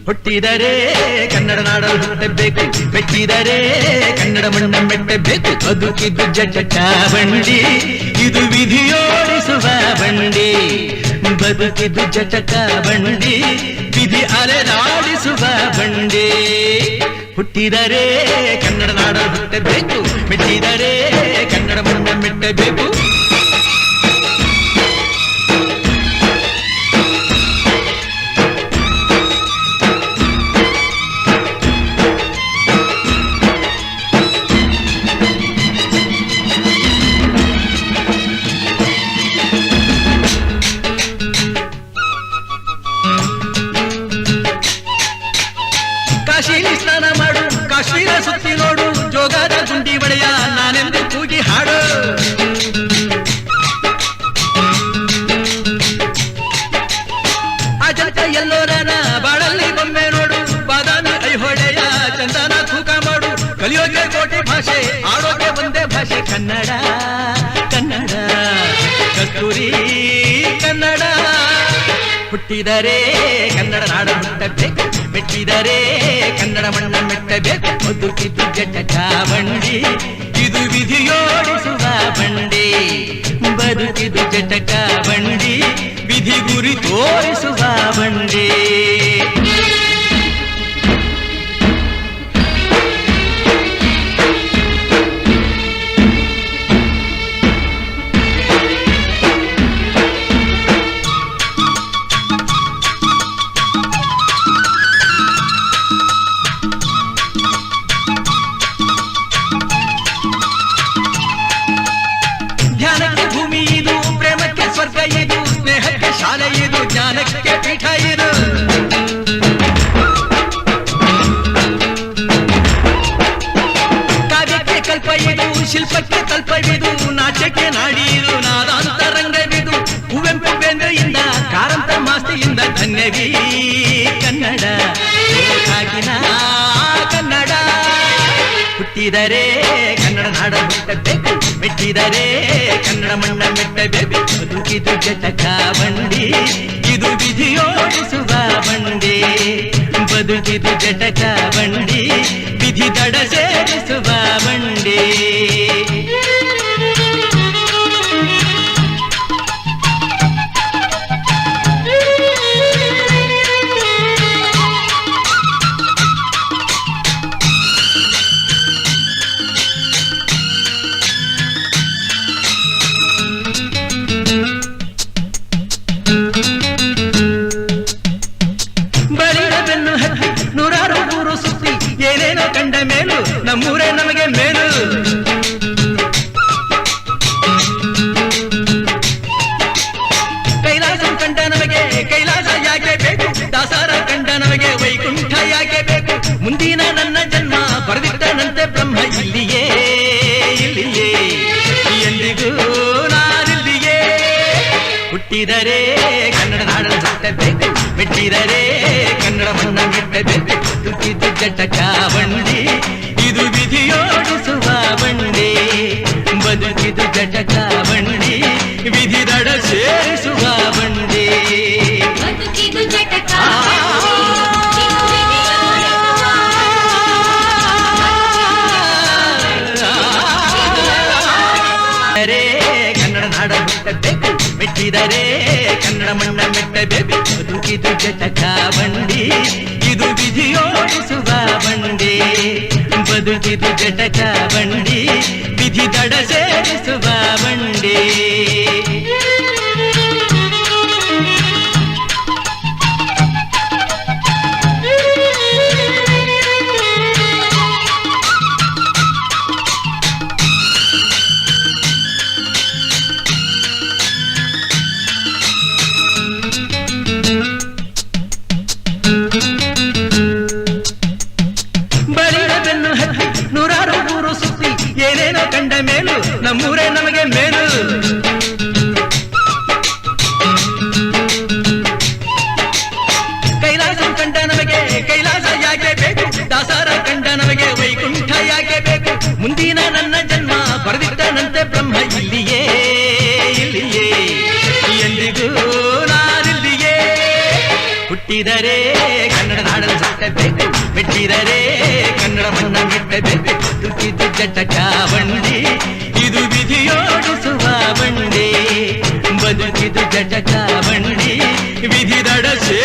ಹುಟ್ಟಿದರೆ ಕನ್ನಡ ನಾಡಲು ಹುಟ್ಟಬೇಕು, ಮೆಚ್ಚಿದರೆ ಕನ್ನಡ ಮಣ್ಣ ಮೆಟ್ಟಬೇಕು. ಬದುಕಿದ್ದು ಜಟಕ ಬಂಡಿ, ಇದು ವಿಧಿಯೋಡಿಸುವ ಬಂಡಿ. ಬದುಕಿದ್ದು ಜಟಕ ಬಂಡಿ, ವಿಧಿ ಅಲೆದಾಡಿಸುವ ಬಂಡಿ. ಹುಟ್ಟಿದರೆ ಕನ್ನಡ ನಾಡಲು ಹುಟ್ಟಬೇಕು, ಮೆಚ್ಚಿದರೆ ಕನ್ನಡ ಮಣ್ಣ ಮೆಟ್ಟಬೇಕು. ಕಾಶಿಲಿ ಸ್ನಾನ ಮಾಡು, ಕಾಶ್ಮೀರ ಸುತ್ತಿ ನೋಡು, ಜೋಗದ ಗುಂಡಿ ಬಳೆಯ ನಾನೆಂದು ಕೂಗಿ ಹಾಡು. ಅಜಂತ ಎಲ್ಲೋರನ ಬಾಳಲ್ಲಿ ಬೊಮ್ಮೆ ನೋಡು, ಬಾದಾಮಿ ಐಹೊಳೆಯ ಚಂದನ ತೂಕ ಮಾಡು. ಕಲಿಯೋಕೆ ಕೋಟಿ ಭಾಷೆ, ಆಡೋಕೆ ಒಂದೇ ಭಾಷೆ ಕನ್ನಡ. ಕನ್ನಡ ಕಸ್ತೂರಿ ಕನ್ನಡ. ಹುಟ್ಟಿದರೆ ಕನ್ನಡ ನಾಡ ಹುಟ್ಟಬೇಕು, ಮೆಚ್ಚಿದರೆ ಕನ್ನಡ ಮಣ್ಣ ಮೆಟ್ಟಬೇಕು. ಬದುಕಿದ್ದು ಜಟಕ ಬಂಡಿ, ಇದು ವಿಧಿಯೋಡಿಸುವ ಬಂಡಿ. ಬದುಕಿದ್ದು ಜಟಕ ಬಂಡಿ, ವಿಧಿ ಗುರಿ ತೋರಿಸುವ ಬಂಡಿ. ಧ್ಯಾನಕ್ಕೆ ಭೂಮಿ ಇದು, ಪ್ರೇಮಕ್ಕೆ ಸ್ವರ್ಗ ಇದು, ಸ್ನೇಹಕ್ಕೆ ಶಾಲೆ ಇದು, ಜ್ಞಾನಕ್ಕೆ ಪೀಠ ಇದು. ಕಾವ್ಯಕ್ಕೆ ಕಲ್ಪ ಇದು, ಶಿಲ್ಪಕ್ಕೆ ಕಲ್ಪವಿದು, ನಾಟ್ಯಕ್ಕೆ ನಾಡಿ ಇದು, ನಾದಾಂತರಂಗವಿದು. ಕುವೆಂಪು ಬೇಂದ್ರೆಯಿಂದ, ಕಾರಂತ ಮಾಸ್ತಿಯಿಂದ ಧನ್ಯವೀ ಕನ್ನಡ. ಕಾಗಿನ ಕನ್ನಡ. ಹುಟ್ಟಿದರೆ ಕನ್ನಡ ನಾಡ ಹುಟ್ಟಬೇಕು, ಮೆಚ್ಚಿದರೆ ಕನ್ನಡ ಮಣ್ಣ ಮೆಟ್ಟಬೇಕು. ಬದುಕಿದು ಜಟಕ ಬಂಡಿ, ಇದು ವಿಧಿಯೋಡಿಸುವ ಬಂಡಿ. ಬದುಕಿದು ಜಟಕ ಬಂಡಿ, ವಿಧಿ ದಡ ಸೇರಿಸುವ ಬಂಡಿ. ಬಳಿರ ಬೆನ್ನು ಹತ್ತಿ ನೂರಾರು ಊರು ಸುತ್ತಿ, ಏನೇನೋ ಕಂಡ ಮೇಲು ನಮ್ಮೂರೇ ನಮಗೆ ಮೇಲು. ಕೈಲಾಸ ಕಂಡ ನಮಗೆ ಕೈಲಾಸ ಯಾಕೆ ಬೇಕು, ದಾಸರ ಕಂಡ ನಮಗೆ ವೈಕುಂಠ ಯಾಕೆ ಬೇಕು. ಮುಂದಿನ ನನ್ನ ಜನ್ಮ ಬರೆದಿಟ್ಟನಂತೆ ಬ್ರಹ್ಮ ಇಲ್ಲಿಯೇ ಇಲ್ಲಿಯೇ, ಎಂದಿಗೂ ನಾನಿಲ್ಲಿಯೇ. ಹುಟ್ಟಿದರೆ ಕನ್ನಡ ನಾಡಲು ಹುಟ್ಟಬೇಕು, ಮೆಚ್ಚಿದರೆ ಕನ್ನಡ ಮಣ್ಣ ಮೆಟ್ಟಬೇಕು. ಬದುಕಿದ್ದು ಜಟಕ ಬಂಡಿ, ಇದು ವಿಧಿಯೋಡಿಸುವ ಬಂಡಿ. ಬದುಕಿದ್ದು ಜಟಕ ಬಂಡಿ, ವಿಧಿ ದಡ ಸೇರಿಸುವ ಬಂಡಿ. ಬದುಕಿದು ಜಟಕ ಕನ್ನಡ ನಾಡ ಹುಟ್ಟಬೇಕು, ಮೆಚ್ಚಿದರೆ ಕನ್ನಡ ಮಣ್ಣ ಮೆಟ್ಟಬೇಕು. ಬದುಕಿದು ಜಟಕ ಬಂಡಿ, ಇದು ವಿಧಿಯೋಡಿಸುವ ಬಂಡಿ. ಬದುಕಿದು ಜಟಕ ಬಂಡಿ, ವಿಧಿ ದಡ ಸೇರಿಸುವ ಬಂಡಿ. ಬಳಿರ ಬೆನ್ನು ಹತ್ತಿ ನೂರಾರು ಊರು ಸುತ್ತಿ, ಏನೇನೋ ಕಂಡ ಇನ್ನೇನು ನಮ್ಮೂರೇ ನಮಗೆ ಮೇಲು. ಕೈಲಾಸ ಕಂಡ ನಮಗೆ ಕೈಲಾಸ ಯಾಕೆ ಬೇಕು, ದಾಸರ ಕಂಡ ನಮಗೆ ವೈಕುಂಠ ಯಾಕೆ ಬೇಕು. ಮುಂದಿನ ನನ್ನ ಜನ್ಮ ಬರೆದಿಟ್ಟನಂತೆ ಬ್ರಹ್ಮ ಇಲ್ಲಿಯೇ ಇಲ್ಲಿಯೇ ಎಂದಿಗೂ ನಾನಿಲ್ಲಿಯೇ. ಹುಟ್ಟಿದರೆ ಕನ್ನಡ ನಾಡಲು ಹುಟ್ಟಬೇಕು, ಮೆಟ್ಟಿದರೆ ಕನ್ನಡ ಮಣ್ಣ ಮೆಟ್ಟಬೇಕು. ಬದುಕಿದು ಜಟಕ ಬಂಡಿ, ಇದು ವಿಧಿಯೋಡಿಸುವ ಬಂಡಿ. ಬದುಕಿದು ಜಟಕ ಬಂಡಿ, ವಿಧಿ ದಡಸೇ